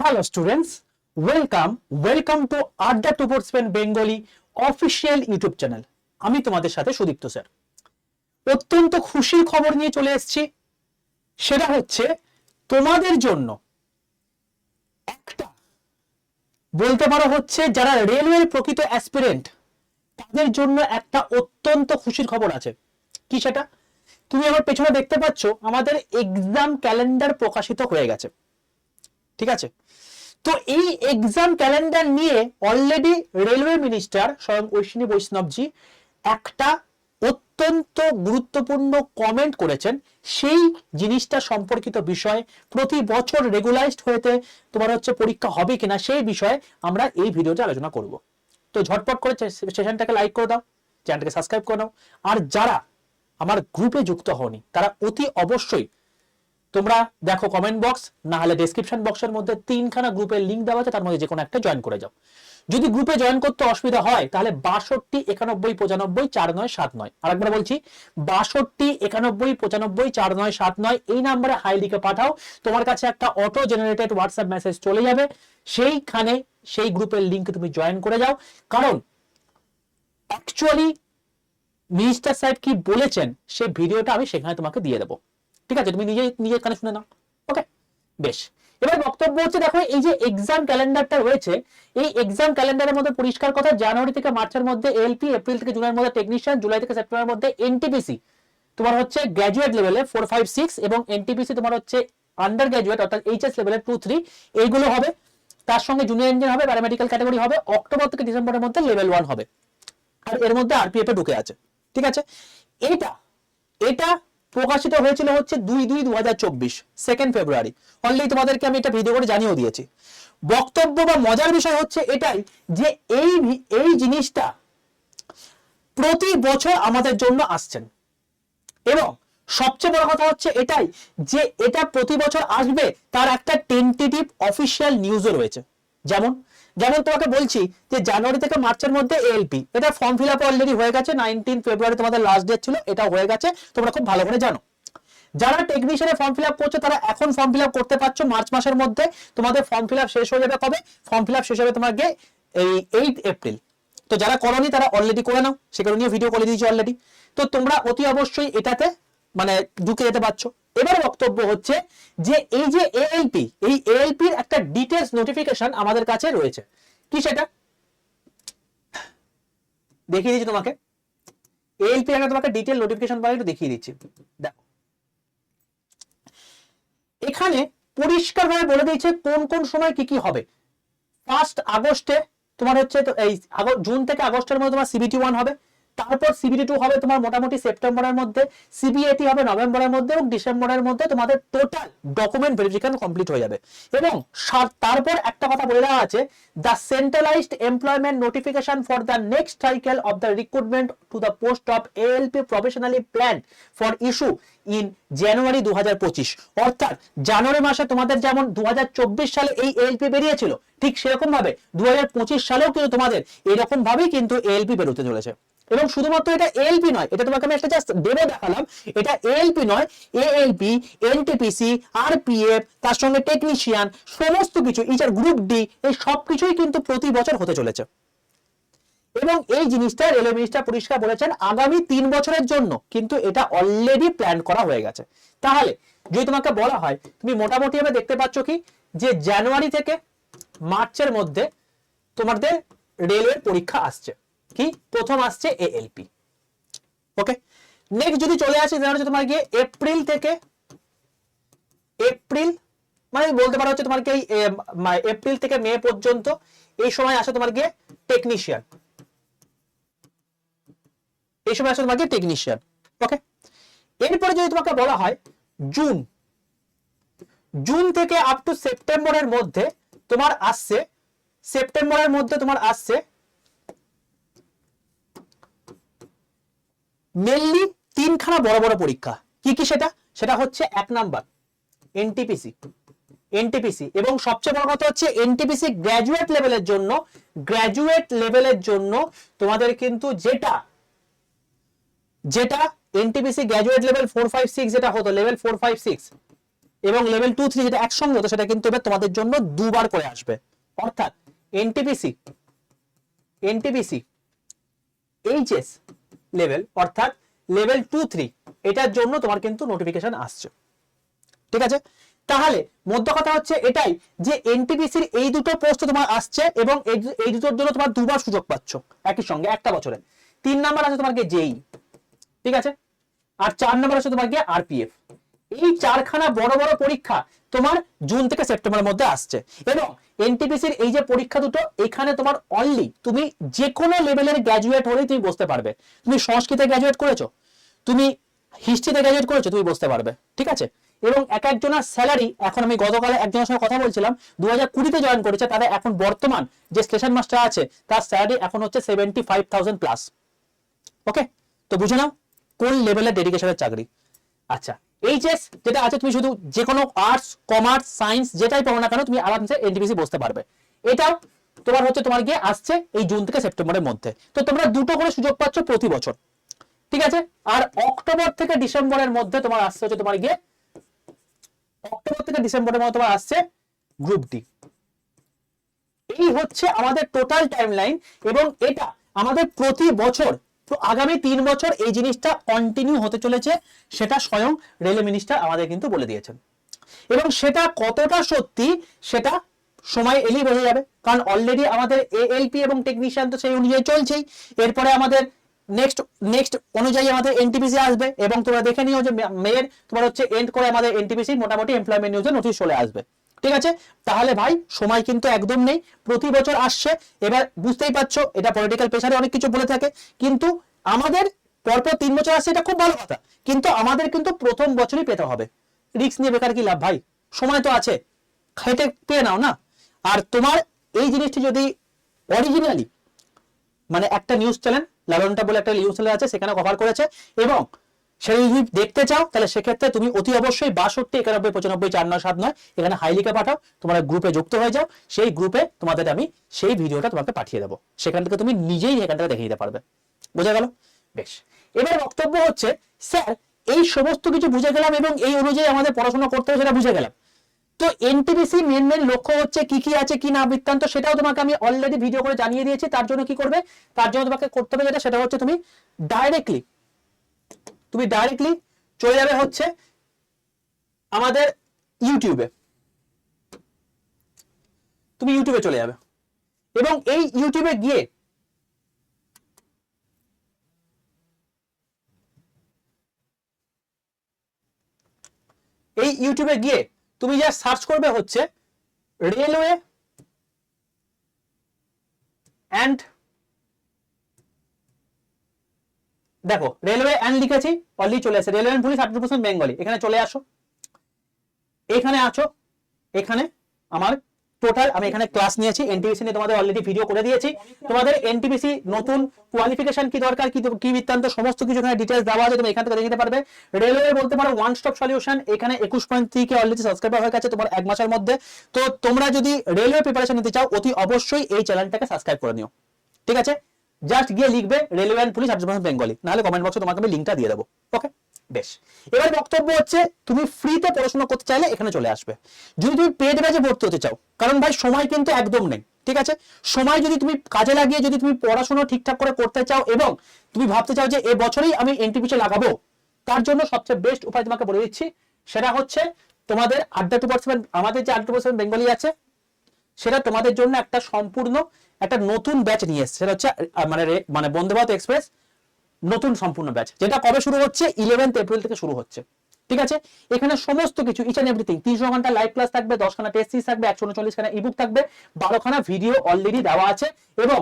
Hello students, welcome to Adda Sportsman Bengali official YouTube channel. আমি তোমাদের সাথে Sudipta sir. অত্যন্ত খুশির খবর নিয়ে চলে এসেছি। সেটা হচ্ছে তোমাদের জন্য একটা বলতে পারো হচ্ছে যারা রেলওয়ের প্রকৃত অ্যাসপিরেন্ট তাদের জন্য একটা অত্যন্ত খুশির খবর আছে। কি সেটা? তুমি আমার পেছনে দেখতে পাচ্ছ আমাদের এক্সাম ক্যালেন্ডার প্রকাশিত হয়ে গেছে। ঠিক আছে, তো এই এক্সাম ক্যালেন্ডার নিয়ে অলরেডি রেলওয়ে মিনিস্টার স্বয়ং অশ্বিনী বৈষ্ণবজি একটা অত্যন্ত গুরুত্বপূর্ণ কমেন্ট করেছেন। সেই জিনিসটা সম্পর্কিত বিষয় প্রতি বছর রেগুলারাইজড হয়েতে তোমার হচ্ছে পরীক্ষা হবে কিনা সেই বিষয়ে আমরা এই ভিডিওতে আলোচনা করব। তো ঝটপট করে সেশনটাকে লাইক করে দাও, চ্যানেলটাকে সাবস্ক্রাইব করে নাও। আর যারা আমার গ্রুপে যুক্ত হওনি তারা অতি অবশ্যই তোমরা দেখো কমেন্ট বক্স, না হলে ডেসক্রিপশন বক্সের মধ্যে 3খানা গ্রুপের লিংক দেওয়া আছে, তার মধ্যে যে কোনো একটা জয়েন করে যাও। যদি গ্রুপে জয়েন করতে অসুবিধা হয় তাহলে 62 91 95 4979, আরেকবার বলছি 62 91 95 4979 এই নম্বরে হাই লিখে পাঠাও। তোমার কাছে একটা অটো জেনারেটেড হোয়াটসঅ্যাপ মেসেজ চলে যাবে, সেইখানে সেই গ্রুপের লিংক তুমি জয়েন করে যাও। কারণ অ্যাকচুয়ালি মিনিস্টার সাহেব কি বলেছেন সেই ভিডিওটা আমি সেখানে তোমাকে দিয়ে দেবো। ঠিক আছে, তুমি নিজের কানে শুনে নাও। ওকে, বেশ। এবার বক্তব্য হচ্ছে, দেখো এই যে এক্সাম ক্যালেন্ডারটা রয়েছে, এই এক্সাম ক্যালেন্ডারের মধ্যে পরিষ্কার কথা, জানুয়ারি থেকে মার্চের মধ্যে এলপি, এপ্রিল থেকে জুলাইয়ের মধ্যে টেকনিশিয়ান, জুলাই থেকে সেপ্টেম্বরের মধ্যে এনটিপিসি তোমার হচ্ছে গ্র্যাজুয়েট লেভেলে 4 5 6 এবং এনটিপিসি তোমার হচ্ছে আন্ডার গ্র্যাজুয়েট অর্থাৎ এইচএস লেভেলে 2 3 এইগুলো হবে। তার সঙ্গে জুনিয়র ইঞ্জিনিয়ার হবে, প্যারামেডিক্যাল ক্যাটাগরি হবে। অক্টোবর থেকে ডিসেম্বরের মধ্যে লেভেল 1 হবে, আর এর মধ্যে আরপিএফ এ ঢুকে আছে। ঠিক আছে, এটা প্রকাশিত হয়েছিল হচ্ছে 2/2/2024 2 ফেব্রুয়ারি। অলরেডি তোমাদেরকে আমি এটা ভিডিও করে জানিয়েও দিয়েছি। বক্তব্য বা মজার বিষয় হচ্ছে এটাই যে এই জিনিসটা প্রতি বছর আমাদের জন্য আসছেন, এবং সবচেয়ে বড় কথা হচ্ছে এটাই যে এটা প্রতি বছর আসবে তার একটা টেন্টেটিভ অফিসিয়াল নিউজও রয়েছে। যেমন তোমাকে বলছি যে জানুয়ারি থেকে মার্চের মধ্যে এএলপি, এটা ফর্ম ফিল আপ অলরেডি হয়ে গেছে। 19 ফেব্রুয়ারি তোমাদের লাস্ট ডেট ছিল, এটা হয়ে গেছে, তোমরা খুব ভালো করে জানো। যারা টেকনিশিয়ানে ফর্ম ফিল আপ করছে তারা এখন ফর্ম ফিল আপ করতে পারছো। মার্চ মাসের মধ্যে তোমাদের ফর্ম ফিল আপ শেষ হয়ে যাবে। কবে ফর্ম ফিল আপ শেষ হবে? তোমাকে এই 8 এপ্রিল। তো যারা করোনি তারা অলরেডি করে নাও, সেখানে নিয়ে ভিডিও করে দিয়েছি অলরেডি। তো তোমরা অতি অবশ্যই এটাতে মানে ঢুকে যেতে পারছো। এবার বক্তব্য হচ্ছে যে এই যে এএলপি, এই এএলপির একটা ডিটেইলস নোটিফিকেশন আমাদের কাছে রয়েছে। কি সেটা দেখিয়ে দিচ্ছি তোমাকে। এএলপি একটা তোমাকে ডিটেইল নোটিফিকেশন পাই, একটু দেখিয়ে দিচ্ছি। দেখো এখানে পরিষ্কারভাবে বলে দিয়েছে কোন কোন সময় কি কি হবে। 1 আগস্টে তোমার হচ্ছে এই জুন থেকে আগস্টের মধ্যে তোমার সিবিটি 1 হবে, তারপর সিবিটি 2 হবে তোমার মোটামুটি সেপ্টেম্বরের মধ্যে, সিবিএটি হবে নভেম্বরের মধ্যে, এবং ডিসেম্বরের মধ্যে তোমাদের টোটাল ডকুমেন্ট ভেরিফিকেশন কমপ্লিট হয়ে যাবে। এবং তারপর একটা কথা বলে দেওয়া আছে, the centralised employment notification for the next cycle of the recruitment to the post of ALP professionally plan for issue in January 2025। অর্থাৎ জানুয়ারি মাসে তোমাদের যেমন 2024 সালে এই এএলপি বেরিয়েছিল, ঠিক সেরকম ভাবে 2025 সালেও কিন্তু তোমাদের এরকম ভাবেই কিন্তু এএলপি বেরোতে চলেছে। এবং শুধুমাত্র এটা এএলপি নয়, এটা তোমাকে আমি একটা জাস্ট ডেমো দেখালাম, এটা এএলপি নয়, এএলপি, এনটিপিসি, আরপিএফ, তার সঙ্গে টেকনিশিয়ান, সমস্ত কিছু ইচার গ্রুপ ডি, এই সবকিছুই কিন্তু প্রতি বছর হতে চলেছে। এবং এই জিনিসটা রেলওয়ে মিনিস্টার পরিষ্কার বলেছেন আগামী 3 বছরের জন্য কিন্তু এটা অলরেডি প্ল্যান করা হয়ে গেছে। তাহলে যদি তোমাকে বলা হয়, তুমি মোটামুটি ভাবে দেখতে পাচ্ছ কি যে জানুয়ারি থেকে মার্চের মধ্যে তোমাদের রেলওয়ে পরীক্ষা আসছে। কি প্রথম আসছে এএলপি। ওকে, নেক্সট যদি চলে আসে তোমার গিয়ে এপ্রিল মানে বলতে পারো হচ্ছে তোমার কি এপ্রিল থেকে মে পর্যন্ত এই সময় আসে তোমার গিয়ে টেকনিশিয়ান, এই সময় আসে তোমার গিয়ে টেকনিশিয়ান। ওকে, এরপরে যদি তোমাকে বলা হয় জুন থেকে আপ টু সেপ্টেম্বরের মধ্যে তোমার আসছে, সেপ্টেম্বরের মধ্যে তোমার আসছে মেনলি 3খানা বড় বড় পরীক্ষা। কি কি সেটা হচ্ছে 1 নাম্বার এনটিপিসি, এবং সবচেয়ে বড় কথা হচ্ছে এনটিপিসি গ্র্যাজুয়েট লেভেলের জন্য তোমাদের কিন্তু যেটা এনটিপিসি গ্র্যাজুয়েট লেভেল 4 5 6 যেটা হতো লেভেল 4 5 6 এবং লেভেল 2-3 যেটা একসঙ্গে হতো সেটা কিন্তু এবার তোমাদের জন্য দুবার করে আসবে। অর্থাৎ এনটিপিসি এইচএস লেভেল অর্থাৎ লেভেল 2-3 এটার জন্য তোমার কিন্তু নোটিফিকেশন আসছে। ঠিক আছে, তাহলে মধ্য কথা হচ্ছে এটাই যে এনটিপিসির এই দুটো পোস্ট তোমার আসছে এবং এই দুটোর জন্য তোমার দুবার সুযোগ পাচ্ছ একই সঙ্গে একটা বছরে। 3 নাম্বার আছে তোমার জেই, ঠিক আছে, আর 4 নাম্বার আছে তোমার আরপিএফ। এই চারখানা বড় বড় পরীক্ষা তোমার জুন থেকে সেপ্টেম্বরের মধ্যে আসছে। এবং এনটিপিসির এই যে পরীক্ষা দুটো, এখানে তোমার অনলি তুমি যে কোনো লেভেলের গ্র্যাজুয়েট হলেই তুমি বসতে পারবে। তুমি সংস্কৃতে গ্র্যাজুয়েট করেছো, তুমি হিস্ট্রিতে গ্র্যাজুয়েট করেছো, তুমি বসতে পারবে। ঠিক আছে, এবং এক একজনের স্যালারি, এখন আমি গতকালে একজনের সঙ্গে কথা বলছিলাম, 2020-তে জয়েন করেছে, তাদের এখন বর্তমান যে স্টেশন মাস্টার আছে তার স্যালারি এখন হচ্ছে 75,000 প্লাস। ওকে, তো বুঝে নাও কোন লেভেলের ডেডিকেশনের চাকরি। আচ্ছা, এইচএস যেটা আছে, তুমি শুধু যে কোনো আর্টস, কমার্স, সায়েন্স যেটাই পাবো না কেন তুমি আরামসে এনটিপিসি বসতে পারবে। এটাও তোমার হচ্ছে তোমার আসছে এই জুন থেকে সেপ্টেম্বরের মধ্যে। তো তোমরা দুটো করে সুযোগ পাচ্ছ প্রতি বছর। ঠিক আছে, আর অক্টোবর থেকে ডিসেম্বরের মধ্যে তোমার আসছে হচ্ছে তোমার অক্টোবর থেকে ডিসেম্বরের মধ্যে তোমার আসছে গ্রুপ ডি। এই হচ্ছে আমাদের টোটাল টাইমলাইন এবং এটা আমাদের প্রতি বছর, তো আগামী 3 বছর এই জিনিসটা কন্টিনিউ হতে চলেছে, সেটা স্বয়ং রেলওয়ে মিনিস্টার আমাদের কিন্তু বলে দিয়েছেন। এবং সেটা কতটা সত্যি সেটা সময় এলেই বোঝা যাবে, কারণ অলরেডি আমাদের এএলপি এবং টেকনিশিয়ান তো সেই অনুযায়ী চলছেই। এরপরে আমাদের নেক্সট অনুযায়ী আমাদের এনটিপিসি আসবে এবং তোমরা দেখে নিও যে মেয়ের তোমার হচ্ছে এন্ড করে আমাদের এনটিপিসি মোটামুটি এমপ্লয়মেন্ট নিউজে নোটিশ চলে আসবে। ঠিক আছে, তাহলে ভাই সময় কিন্তু একদম নেই, প্রতি বছর আসছে। এবার বুঝতেই পারছো এটা পলিটিক্যাল প্রেসারে অনেক কিছু বলে থাকে, কিন্তু আমাদের পরপর 3 বছর আসছে, এটা খুব ভালো কথা, কিন্তু আমাদের কিন্তু প্রথম বছরই পেতে হবে। রিস্ক নিয়ে বেকার কি লাভ ভাই, সময় তো আছে, খেটে পেয়ে নাও না। আর তোমার এই জিনিসটি যদি অরিজিনালি মানে একটা নিউজ চ্যানেল লালনটা বলে একটা নিউজ চ্যানেল আছে সেখানে কভার করেছে এবং সেটা যদি দেখতে চাও তাহলে সেক্ষেত্রে তুমি অতি অবশ্যই 62 91 95 4979 এখানে হাইলিকা পাঠাও, তোমরা গ্রুপে যুক্ত হয়ে যাও। সেই গ্রুপে তোমাদের আমি সেই ভিডিওটা তোমাকে পাঠিয়ে দেবো, সেখান থেকে তুমি নিজেই এখান থেকে দেখে নিতে পারবে। বোঝা গেল? বেশ, এবার বক্তব্য হচ্ছে স্যার এই সমস্ত কিছু বুঝে গেলাম এবং এই অনুযায়ী আমাদের পড়াশোনা করতে হবে সেটা বুঝে গেলাম, তো এনটিপিসি মেন লক্ষ্য হচ্ছে কি কি আছে কি না বৃত্তান্ত সেটাও তোমাকে আমি অলরেডি ভিডিও করে জানিয়ে দিয়েছি। তার জন্য কি করবে, তার জন্য তোমাকে করতে হবে সেটা হচ্ছে তুমি ডাইরেক্টলি চলে যাবে হচ্ছে আমাদের ইউটিউবে। তুমি ইউটিউবে চলে যাবে এবং এই ইউটিউবে গিয়ে তুমি যা সার্চ করবে হচ্ছে রেলওয়ে অ্যান্ড, দেখো রেলওয়ে অ্যান্ড লিখেছি অলরেডি চলে আসে, রেলওয়ে অ্যান্ড পুলিশ 100% বেঙ্গলি। এখানে চলে আসো, এখানে আছো, এখানে আমার টোটাল আমি এখানে ক্লাস নিয়েছি, এনটিপিসি নিয়ে তোমাদের অলরেডি ভিডিও করে দিয়েছি। তোমাদের এনটিপিসি নতুন কোয়ালিফিকেশন কি দরকার, কি বৃত্তান্ত সমস্ত কিছু এখানে ডিটেইলস দেওয়া আছে, তুমি এখান থেকে দেখে নিতে পারবে। রেলওয়ে বলতে পারো ওয়ান স্টপ সলিউশন, এখানে 21.3 কে অলরেডি সাবস্ক্রাইবার হয়ে গেছে তোমার 1 মাসের মধ্যে। তো তোমরা যদি রেলওয়ে প্রিপারেশন নিতে চাও অতি অবশ্যই এই চ্যানেলটাকে সাবস্ক্রাইব করে নিও। ঠিক আছে, জাস্ট গিয়ে লিখবে রেলওয়ে অ্যান্ড পুলিশ 100% বেঙ্গলি, নাহলে কমেন্ট বক্সে তোমাকে আমি লিংকটা দিয়ে দেবো। ওকে, বেশ, এবার বক্তব্য হচ্ছে তুমি ফ্রিতে পড়াশোনা করতে চাইলে এখানে চলে আসবে। যদি তুমি পেড ব্যাচে ভর্তি হতে চাও, কারণ ভাই সময় কিন্তু একদম নেই। ঠিক আছে, সময় যদি তুমি কাজে লাগিয়ে যদি তুমি পড়াশোনা ঠিকঠাক করে করতে চাও এবং তুমি ভাবতে চাও যে এ বছরই আমি এনটিপিসি লাগাবো, তার জন্য সবচেয়ে বেস্ট উপায় তোমাকে বলে দিচ্ছি, সেটা হচ্ছে তোমাদের আড্ডা 2%, আমাদের যে আড্ডা 2% বেঙ্গলি আছে সেটা তোমাদের জন্য একটা সম্পূর্ণ একটা নতুন ব্যাচ নিয়ে এসেছে। সেটা হচ্ছে মানে বন্দে ভারত এক্সপ্রেস নতুন সম্পূর্ণ ব্যাচ, যেটা কবে শুরু হচ্ছে 11 এপ্রিল থেকে শুরু হচ্ছে। ঠিক আছে, এখানে সমস্ত কিছু ইচ এন্ড এভরিথিং 300 ঘন্টা লাইভ ক্লাস থাকবে, 10 খানা টেস্ট সিরিজ থাকবে, 139 খানা ইবুক থাকবে, 12 খানা ভিডিও অলরেডি দেওয়া আছে। এবং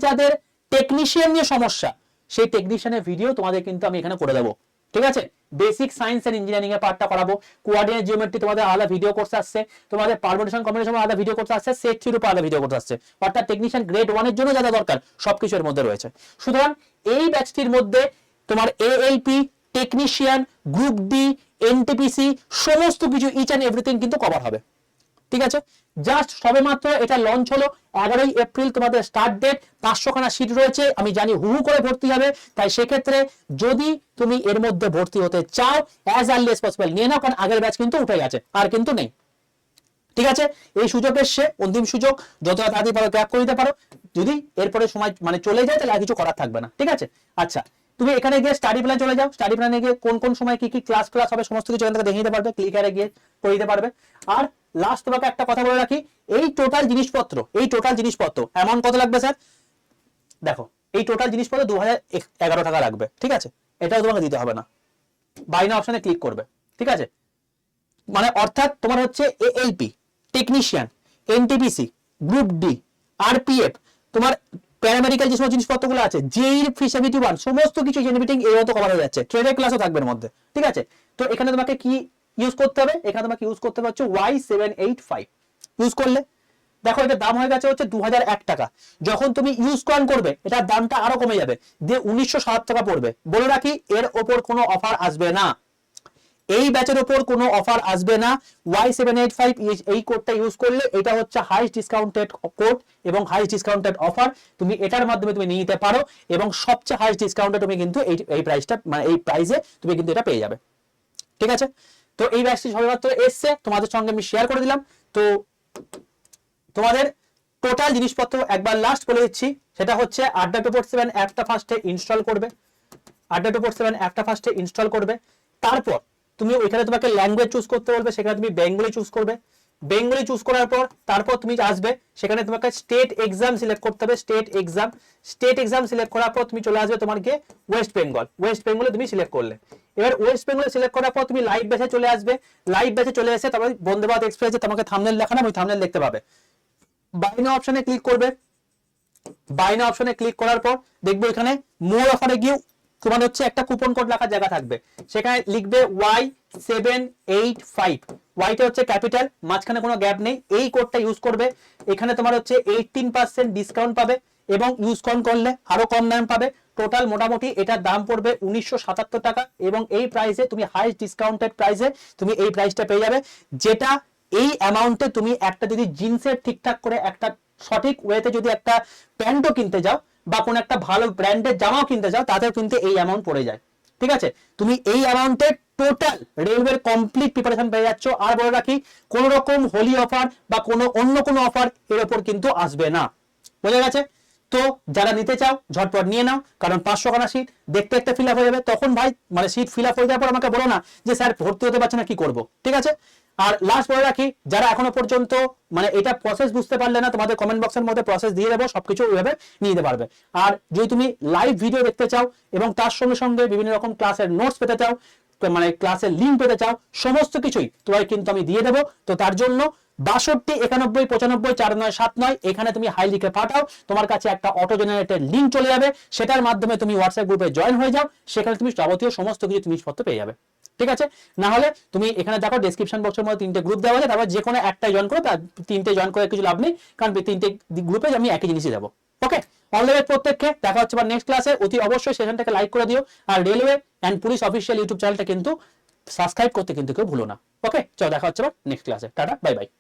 যাদের টেকনিশিয়ান নিয়ে সমস্যা সেই টেকনিশিয়ানের ভিডিও তোমাদের কিন্তু আমি এখানে করে দেবো। ঠিক আছে, বেসিক সায়েন্স এন্ড ইঞ্জিনিয়ারিং এর পার্টটা করাবো, কোঅর্ডিনেট জিওমেট্রি তোমাদের আলাদা ভিডিও কোর্স আসছে, তোমাদের পারমিটেশন কম্বিনেশন আলাদা ভিডিও কোর্স আসছে, সেট থিওরি আলাদা ভিডিও কোর্স আসছে, অর্থাৎ টেকনিশিয়ান গ্রেড 1 এর জন্য যা দরকার সবকিছু এর মধ্যে রয়েছে। সুতরাং এই ব্যাচটির মধ্যে তোমার ALP, technician, group D, NTPC সমস্ত কিছু ইচ এন্ড এভরিথিং কিন্তু কভার হবে। ঠিক আছে, জাস্ট সবেমাত্র এটা লঞ্চ হলো, 11ই এপ্রিল তোমাদের স্টার্ট ডেট, 500খানা সিট রয়েছে, আমি জানি হু হু করে ভর্তি হবে, তাই সেক্ষেত্রে যদি তুমি এর মধ্যে ভর্তি হতে চাও অ্যাজ আর্লি এজ পসিবল নিয়ে নাও, কারণ আগের ব্যাচ কিন্তু উঠে গেছে, আর কিন্তু নেই। ঠিক আছে, এই সুযোগ এসছে, অন্তিম সুযোগ, যত তাড়াতাড়ি পারো গ্র্যাব করে দিতে পারো, যদি এরপরে সময় মানে চলে যায় তাহলে আর কিছু করার থাকবে না। ঠিক আছে, আচ্ছা তুমি এখানে গিয়ে স্টাডি প্ল্যান চলে যাও, স্টাডি প্ল্যানে গিয়ে কোন কোন সময় কি কি ক্লাস হবে সমস্ত কিছু এখান থেকে দেখে নিতে পারবে, ক্লিকারে গিয়ে করে দিতে পারবে। আর লাস্ট তোমাকে একটা কথা বলে রাখি, এই টোটাল জিনিসপত্র অ্যামাউন্ট কত লাগবে স্যার? দেখো এই টোটাল জিনিসপত্র 2011 টাকা লাগবে। ঠিক আছে, এটাও তোমাকে দিতে হবে না, বাই নাও অপশনে ক্লিক করবে। ঠিক আছে, মানে অর্থাৎ তোমার হচ্ছে ALP, technician, NTPC, group D, RPF, তোমার প্যারামেডিক্যাল যে সমস্ত জিনিসপত্রগুলো আছে, জেই ফ্রি 71 সমস্ত কিছু জেনারেটিং এই মতো কভার হয়ে যাচ্ছে, ট্রেডের ক্লাসও থাকবে এর মধ্যে। ঠিক আছে, তো এখানে তোমাকে কি ইউজ করতে হবে? এখানে তোমাকে ইউজ করতে হবে হচ্ছে Y785 ইউজ করলে দেখো এটার দাম হয়ে গেছে হচ্ছে 2001 টাকা। যখন তুমি ইউজ করবে এটার দামটা আরো কমে যাবে, দিয়ে 1907 টাকা পড়বে। বলে রাখি এর ওপর কোনো অফার আসবে না, এই ব্যাচের উপর কোনো অফার আসবে না। Y785 এই কোডটা ইউজ করলে এটা হচ্ছে হাইস্ট ডিসকাউন্টেড কোড এবং হাইস্ট ডিসকাউন্টেড অফার, তুমি এটার মাধ্যমে তুমি নিয়ে নিতে পারো এবং সবচেয়ে হাইস্ট ডিসকাউন্টে তুমি কিন্তু এই প্রাইসটা মানে এই প্রাইসে তুমি কিন্তু এটা পেয়ে যাবে। ঠিক আছে, তো এই ব্যাচটি সবেমাত্র এসছে, তোমাদের সঙ্গে আমি শেয়ার করে দিলাম। তো তোমাদের টোটাল জিনিসপত্র একবার লাস্ট বলে দিচ্ছি, সেটা হচ্ছে আড্ডা 247 অ্যাপটা ফার্স্টে ইনস্টল করবে, আড্ডা 247 অ্যাপটা ফার্স্টে ইনস্টল করবে। তারপর তুমি ওইখানে তোমাকে ল্যাঙ্গুয়েজ চুজ করতে বলবে, সেখানে তুমি বেঙ্গলি চুজ করবে। বেঙ্গলি চুজ করার পর তারপর তুমি আসবে, সেখানে তোমাকে স্টেট এক্সাম সিলেক্ট করতে হবে, স্টেট এক্সাম সিলেক্ট করার পর তুমি চলে আসবে তোমার গিয়ে ওয়েস্ট বেঙ্গলে তুমি সিলেক্ট করলে। এবার ওয়েস্ট বেঙ্গলে সিলেক্ট করার পর তুমি লাইভ ব্যাচে চলে আসবে, লাইভ ব্যাচে চলে এসে তারপর বন্দে ভারত এক্সপ্রেসে তোমাকে থাম্বনেল দেখানো, ওই থাম্বনেল দেখতে পাবে। বাই নাও অপশনে ক্লিক করবে, বাই নাও অপশনে ক্লিক করার পর দেখবে এখানে মোর অফারে গিয়ে তোমার হচ্ছে একটা কুপন কোড লেখার জায়গা থাকবে, সেখানে লিখবে Y785, ওয়াইটা হচ্ছে ক্যাপিটাল, মাঝখানে কোনো গ্যাপ নেই, এই কোডটা ইউজ করবে। এখানে তোমার হচ্ছে 18% ডিসকাউন্ট পাবে এবং ইউজ করলে আরো কম দাম পাবে। টোটাল মোটামুটি এটার দাম পড়বে 1977 টাকা এবং এই প্রাইসে তুমি হাইস্ট ডিসকাউন্টেড প্রাইসে তুমি এই প্রাইসটা পেয়ে যাবে, যেটা এই অ্যামাউন্টে তুমি একটা যদি জিন্সের ঠিকঠাক করে একটা সঠিক ওয়েতে যদি একটা প্যান্টও কিনতে যাও বা কোন একটা ভালো ব্র্যান্ডের জামাও কিনতে যাও তাতেও কিন্তু এই অ্যামাউন্ট পড়ে যায়। ঠিক আছে, তুমি এই অ্যামাউন্টে টোটাল রেলওয়ের কমপ্লিট প্রিপারেশন পেয়ে যাচ্ছ। আর বলে রাখি কোন রকম হোলি অফার বা অন্য কোনো অফার এর উপর কিন্তু আসবে না। বোঝা গেছে? তো যারা নিতে চাও ঝটপট নিয়ে নাও, কারণ 500খানা সিট দেখতে দেখতে ফিল আপ হয়ে যাবে। তখন ভাই মানে সিট ফিল আপ হয়ে যাওয়ার পর আমাকে বলো না যে স্যার ভর্তি হতে পারছে না, কি করব? ঠিক আছে, আর লাস্ট বলে রাখি যারা এখনো পর্যন্ত মানে এটা প্রসেস বুঝতে পারলে না, তোমাদের কমেন্ট বক্সের মধ্যে প্রসেস দিয়ে দেবো, সবকিছু ওইভাবে নিয়ে নিতে পারবে। আর যদি তুমি লাইভ ভিডিও দেখতে চাও এবং তার সঙ্গে সঙ্গে বিভিন্ন রকম ক্লাসের নোটস পেতে চাও, মানে ক্লাসের লিঙ্ক পেতে চাও, সমস্ত কিছুই তোমায় কিন্তু আমি দিয়ে দেবো। তো তার জন্য 62 91 95 4979 এখানে তুমি হাই লিখে পাঠাও, তোমার কাছে একটা অটো জেনারেটেড লিঙ্ক চলে যাবে, সেটার মাধ্যমে তুমি হোয়াটসঅ্যাপ গ্রুপে জয়েন হয়ে যাও, সেখানে তুমি যাবতীয় সমস্ত কিছু জিনিসপত্র পেয়ে যাবে। ঠিক আছে, না হলে তুমি এখানে দেখো ডেসক্রিপশন বক্সের মধ্যে 3টে গ্রুপ দেওয়া আছে, তারপর যে কোনো একটা জয়েন করো, তার 3টে জয়েন করে কিছু লাভ নেই, কারণ 3টে গ্রুপে আমি একই জিনিসই দেবো। ওকে, অল দ্য বেস্ট প্রত্যেককে, দেখা হচ্ছে আবার নেক্সট ক্লাসে। অতি অবশ্যই সেশনটাকে লাইক করে দিও, আর railway and police official YouTube চ্যানেলটা কিন্তু সাবস্ক্রাইব করতে কিন্তু কেউ ভুলো না। ওকে, চলো দেখা হচ্ছে আবার নেক্সট ক্লাসে, টাটা বাই বাই।